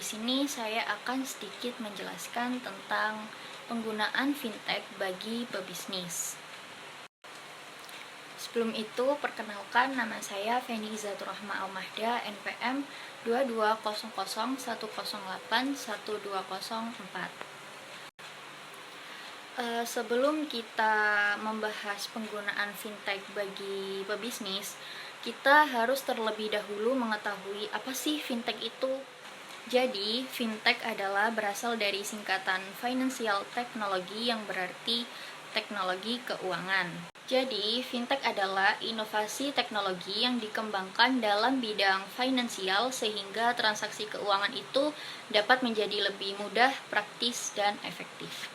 sini saya akan sedikit menjelaskan tentang penggunaan fintech bagi pebisnis. Sebelum itu, perkenalkan, nama saya Feni Izatur Rahma Almahda, NPM 220010812004. Sebelum kita membahas penggunaan fintech bagi pebisnis, kita harus terlebih dahulu mengetahui apa sih fintech itu. Jadi, fintech adalah berasal dari singkatan Financial Technology yang berarti teknologi keuangan. Jadi, fintech adalah inovasi teknologi yang dikembangkan dalam bidang finansial sehingga transaksi keuangan itu dapat menjadi lebih mudah, praktis, dan efektif.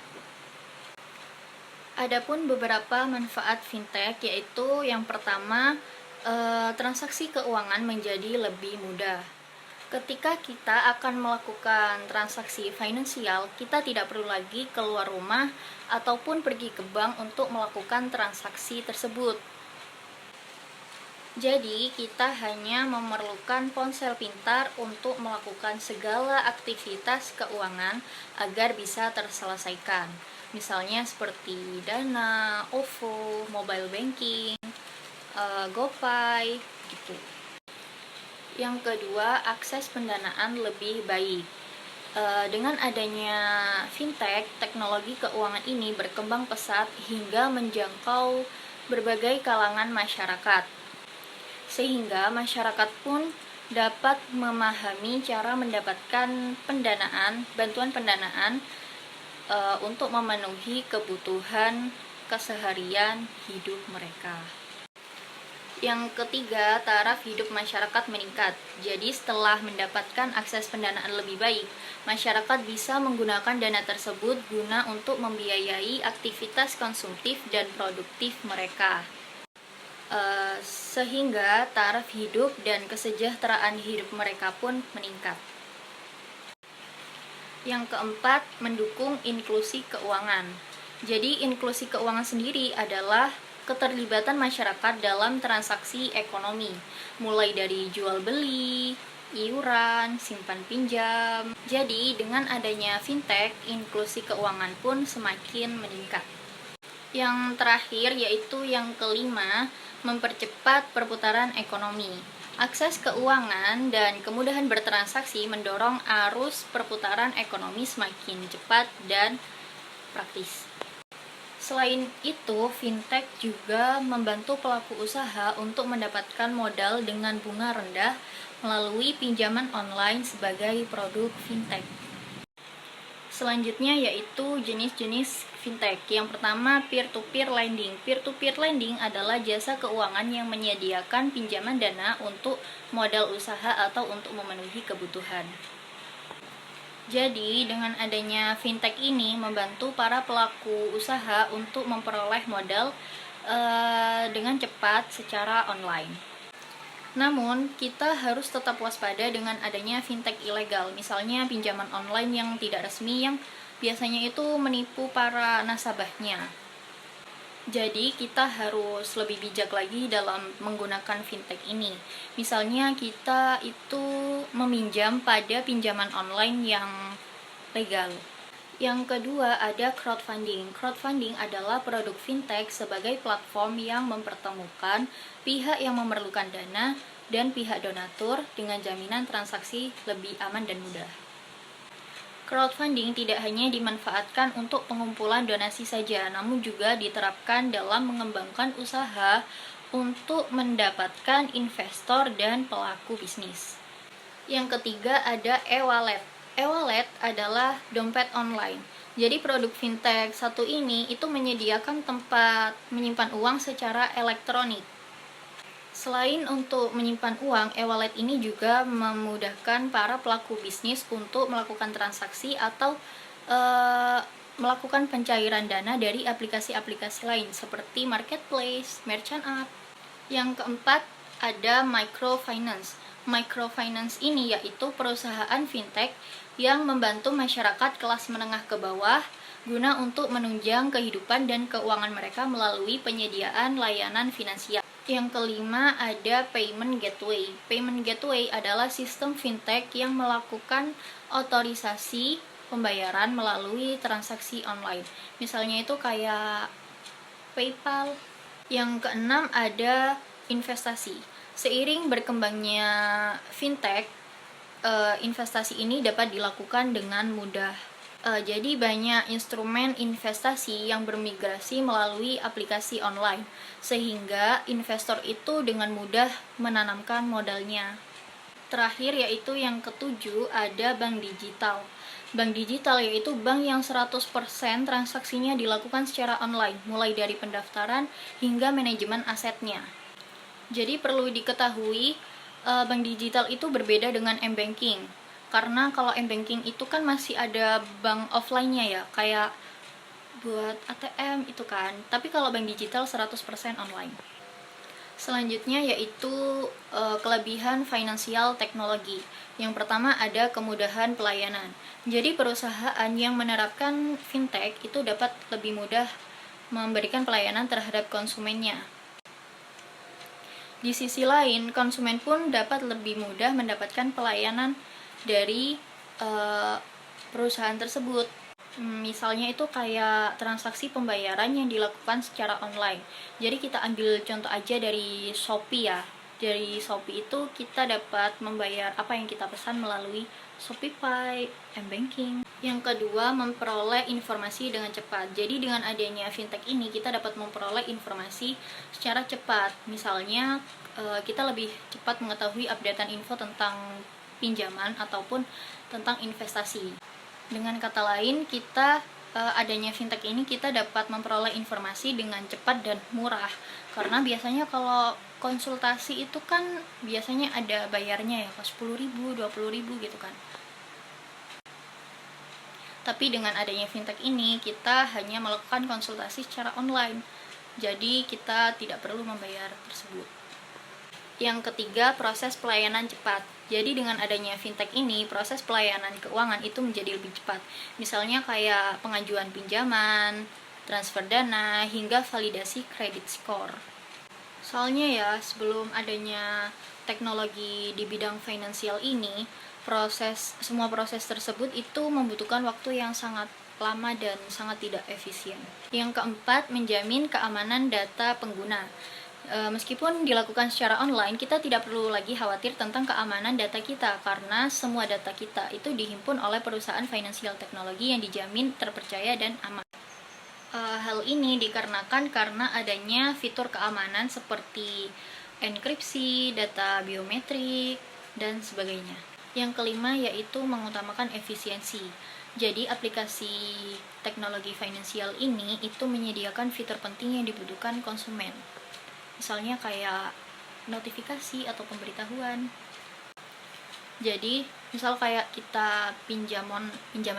Adapun beberapa manfaat fintech, yaitu yang pertama, transaksi keuangan menjadi lebih mudah. Ketika kita akan melakukan transaksi finansial, kita tidak perlu lagi keluar rumah ataupun pergi ke bank untuk melakukan transaksi tersebut. Jadi, kita hanya memerlukan ponsel pintar untuk melakukan segala aktivitas keuangan agar bisa terselesaikan. Misalnya seperti Dana, OVO, mobile banking, GoPay, gitu. Yang kedua, akses pendanaan lebih baik. Dengan adanya fintech, teknologi keuangan ini berkembang pesat hingga menjangkau berbagai kalangan masyarakat. Sehingga masyarakat pun dapat memahami cara mendapatkan bantuan pendanaan untuk memenuhi kebutuhan keseharian hidup mereka. Yang ketiga, taraf hidup masyarakat meningkat. Jadi setelah mendapatkan akses pendanaan lebih baik, masyarakat bisa menggunakan dana tersebut guna untuk membiayai aktivitas konsumtif dan produktif mereka. Sehingga taraf hidup dan kesejahteraan hidup mereka pun meningkat. Yang keempat, mendukung inklusi keuangan. Jadi inklusi keuangan sendiri adalah keterlibatan masyarakat dalam transaksi ekonomi, mulai dari jual beli, iuran, simpan pinjam. Jadi dengan adanya fintech, inklusi keuangan pun semakin meningkat. Yang terakhir, yaitu yang kelima, mempercepat perputaran ekonomi. Akses keuangan dan kemudahan bertransaksi mendorong arus perputaran ekonomi semakin cepat dan praktis. Selain itu, fintech juga membantu pelaku usaha untuk mendapatkan modal dengan bunga rendah melalui pinjaman online sebagai produk fintech. Selanjutnya yaitu jenis-jenis fintech. Yang pertama, peer-to-peer lending. Peer-to-peer lending adalah jasa keuangan yang menyediakan pinjaman dana untuk modal usaha atau untuk memenuhi kebutuhan. Jadi, dengan adanya fintech ini membantu para pelaku usaha untuk memperoleh modal dengan cepat secara online. Namun, kita harus tetap waspada dengan adanya fintech ilegal, misalnya pinjaman online yang tidak resmi yang biasanya itu menipu para nasabahnya. Jadi, kita harus lebih bijak lagi dalam menggunakan fintech ini. Misalnya, kita itu meminjam pada pinjaman online yang legal. Yang kedua, ada crowdfunding. Crowdfunding adalah produk fintech sebagai platform yang mempertemukan pihak yang memerlukan dana dan pihak donatur dengan jaminan transaksi lebih aman dan mudah. Crowdfunding tidak hanya dimanfaatkan untuk pengumpulan donasi saja, namun juga diterapkan dalam mengembangkan usaha untuk mendapatkan investor dan pelaku bisnis. Yang ketiga ada e-wallet. E-wallet adalah dompet online. Jadi produk fintech satu ini itu menyediakan tempat menyimpan uang secara elektronik. Selain untuk menyimpan uang, e-wallet ini juga memudahkan para pelaku bisnis untuk melakukan transaksi atau melakukan pencairan dana dari aplikasi-aplikasi lain seperti marketplace, merchant app. Yang keempat, ada microfinance. Microfinance ini yaitu perusahaan fintech yang membantu masyarakat kelas menengah ke bawah guna untuk menunjang kehidupan dan keuangan mereka melalui penyediaan layanan finansial. Yang kelima ada payment gateway. Payment gateway adalah sistem fintech yang melakukan otorisasi pembayaran melalui transaksi online. Misalnya itu kayak PayPal. Yang keenam ada investasi. Seiring berkembangnya fintech, investasi ini dapat dilakukan dengan mudah. Jadi banyak instrumen investasi yang bermigrasi melalui aplikasi online, sehingga investor itu dengan mudah menanamkan modalnya. Terakhir yaitu yang ketujuh ada bank digital. Bank digital yaitu bank yang 100% transaksinya dilakukan secara online, mulai dari pendaftaran hingga manajemen asetnya. Jadi perlu diketahui, bank digital itu berbeda dengan m-banking. Karena kalau m-banking itu kan masih ada bank offline-nya ya, kayak buat ATM itu kan. Tapi kalau bank digital 100% online. Selanjutnya yaitu kelebihan finansial teknologi. Yang pertama ada kemudahan pelayanan. Jadi perusahaan yang menerapkan fintech itu dapat lebih mudah memberikan pelayanan terhadap konsumennya. Di sisi lain, konsumen pun dapat lebih mudah mendapatkan pelayanan dari perusahaan tersebut. Misalnya itu kayak transaksi pembayaran yang dilakukan secara online. Jadi kita ambil contoh aja dari Shopee ya. Dari Shopee itu kita dapat membayar apa yang kita pesan melalui Shopify, m-banking. Yang kedua, memperoleh informasi dengan cepat. Jadi dengan adanya fintech ini kita dapat memperoleh informasi secara cepat. Misalnya kita lebih cepat mengetahui updatean info tentang pinjaman ataupun tentang investasi. Dengan kata lain, kita adanya fintech ini kita dapat memperoleh informasi dengan cepat dan murah. Karena biasanya kalau konsultasi itu kan biasanya ada bayarnya ya, 10.000, 20.000 gitu kan. Tapi dengan adanya fintech ini kita hanya melakukan konsultasi secara online. Jadi kita tidak perlu membayar tersebut. Yang ketiga, proses pelayanan cepat. Jadi dengan adanya fintech ini, proses pelayanan keuangan itu menjadi lebih cepat. Misalnya kayak pengajuan pinjaman, transfer dana, hingga validasi kredit skor. Soalnya ya, sebelum adanya teknologi di bidang finansial ini, semua proses tersebut itu membutuhkan waktu yang sangat lama dan sangat tidak efisien. Yang keempat, menjamin keamanan data pengguna. Meskipun dilakukan secara online, kita tidak perlu lagi khawatir tentang keamanan data kita karena semua data kita itu dihimpun oleh perusahaan finansial teknologi yang dijamin terpercaya dan aman. Hal ini dikarenakan karena adanya fitur keamanan seperti enkripsi, data biometrik, dan sebagainya. Yang kelima yaitu mengutamakan efisiensi. Jadi aplikasi teknologi finansial ini itu menyediakan fitur penting yang dibutuhkan konsumen. Misalnya kayak notifikasi atau pemberitahuan. Jadi, misal kayak kita pinjaman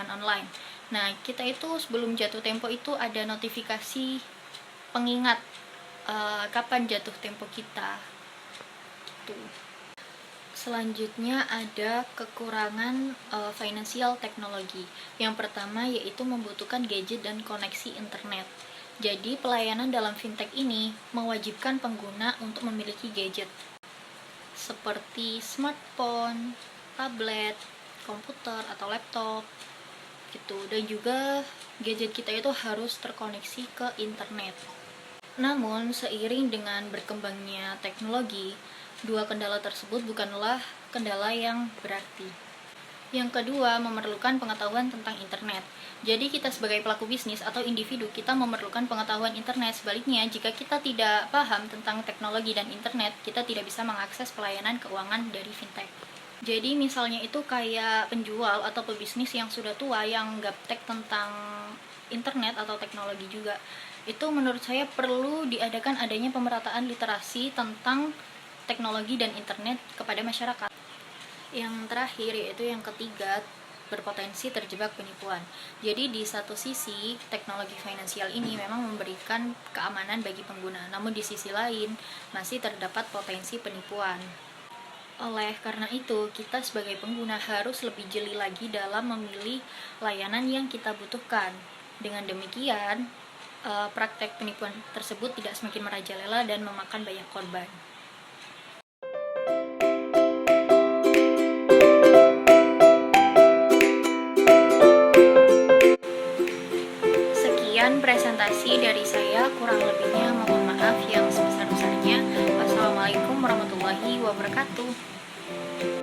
online. Nah, kita itu sebelum jatuh tempo itu ada notifikasi pengingat kapan jatuh tempo kita. Gitu. Selanjutnya ada kekurangan finansial teknologi. Yang pertama yaitu membutuhkan gadget dan koneksi internet. Jadi pelayanan dalam fintech ini mewajibkan pengguna untuk memiliki gadget seperti smartphone, tablet, komputer atau laptop gitu. Dan juga gadget kita itu harus terkoneksi ke internet. Namun seiring dengan berkembangnya teknologi, dua kendala tersebut bukanlah kendala yang berarti. Yang kedua, memerlukan pengetahuan tentang internet. Jadi kita sebagai pelaku bisnis atau individu, kita memerlukan pengetahuan internet. Sebaliknya, jika kita tidak paham tentang teknologi dan internet, kita tidak bisa mengakses pelayanan keuangan dari fintech. Jadi misalnya itu kayak penjual atau pebisnis yang sudah tua, yang gaptek tentang internet atau teknologi juga. Itu menurut saya perlu diadakan adanya pemerataan literasi tentang teknologi dan internet kepada masyarakat. Yang terakhir yaitu yang ketiga, berpotensi terjebak penipuan. Jadi di satu sisi teknologi finansial ini memang memberikan keamanan bagi pengguna, namun di sisi lain masih terdapat potensi penipuan. Oleh karena itu, kita sebagai pengguna harus lebih jeli lagi dalam memilih layanan yang kita butuhkan. Dengan demikian, praktek penipuan tersebut tidak semakin merajalela dan memakan banyak korban. Sekian presentasi dari saya, kurang lebihnya mohon maaf yang sebesar-besarnya. Wassalamualaikum warahmatullahi wabarakatuh.